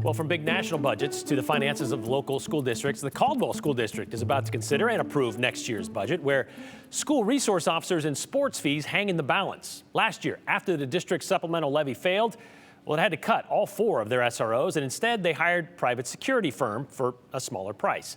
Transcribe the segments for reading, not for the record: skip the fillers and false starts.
Well, from big national budgets to the finances of local school districts, the Caldwell School District is about to consider and approve next year's budget, where school resource officers and sports fees hang in the balance. Last year, after the district's supplemental levy failed, well, it had to cut all 4 of their SROs, and instead they hired a private security firm for a smaller price.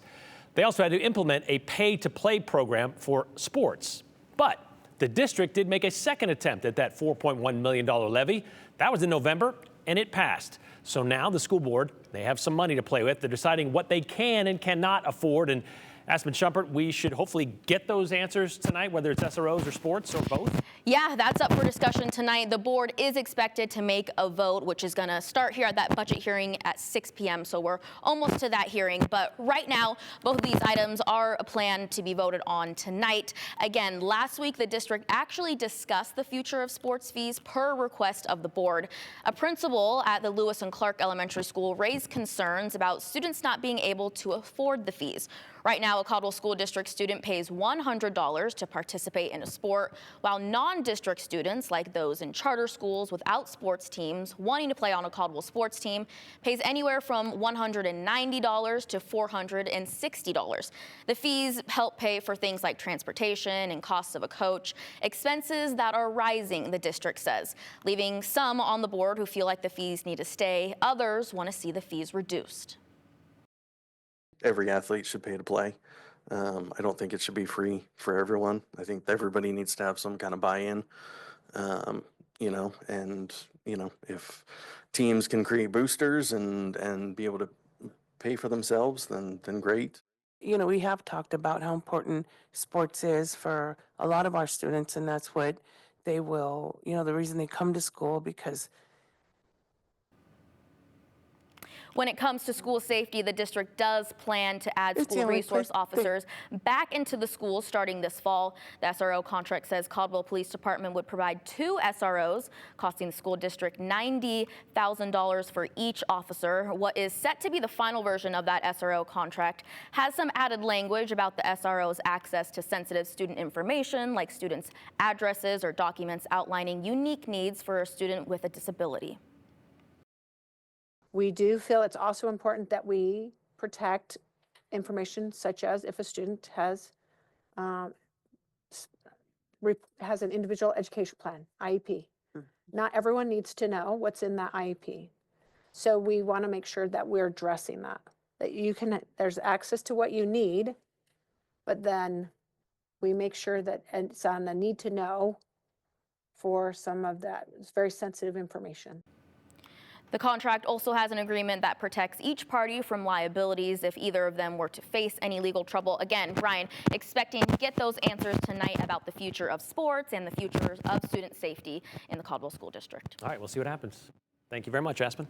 They also had to implement a pay-to-play program for sports. But the district did make a second attempt at that $4.1 million levy. That was in November, and it passed. So now the school board, they have some money to play with. They're deciding what they can and cannot afford. And Aspen Shumpert, we should hopefully get those answers tonight, whether it's SROs or sports or both. Yeah, that's up for discussion tonight. The board is expected to make a vote, which is going to start here at that budget hearing at 6 p.m. So we're almost to that hearing. But right now, both of these items are planned to be voted on tonight. Again, last week, the district actually discussed the future of sports fees per request of the board. A principal at the Lewis and Clark Elementary School raised concerns about students not being able to afford the fees. Right now, a Caldwell School District student pays $100 to participate in a sport, while non-district students, like those in charter schools without sports teams wanting to play on a Caldwell sports team, pays anywhere from $190 to $460. The fees help pay for things like transportation and costs of a coach, expenses that are rising, the district says, leaving some on the board who feel like the fees need to stay. Others want to see the fees reduced. Every athlete should pay to play. I don't think it should be free for everyone. I think everybody needs to have some kind of buy-in, if teams can create boosters and be able to pay for themselves, then great. We have talked about how important sports is for a lot of our students, and that's what they will, the reason they come to school, because when it comes to school safety, the district does plan to add school resource officers back into the schools starting this fall. The SRO contract says Caldwell Police Department would provide 2 SROs, costing the school district $90,000 for each officer. What is set to be the final version of that SRO contract has some added language about the SRO's access to sensitive student information, like students' addresses or documents outlining unique needs for a student with a disability. We do feel it's also important that we protect information such as if a student has an individual education plan, IEP. Not everyone needs to know what's in that IEP. So we want to make sure that we're addressing that there's access to what you need, but then we make sure that it's on a need to know for some of that. It's very sensitive information. The contract also has an agreement that protects each party from liabilities if either of them were to face any legal trouble. Again, Brian, expecting to get those answers tonight about the future of sports and the future of student safety in the Caldwell School District. All right, we'll see what happens. Thank you very much, Aspen.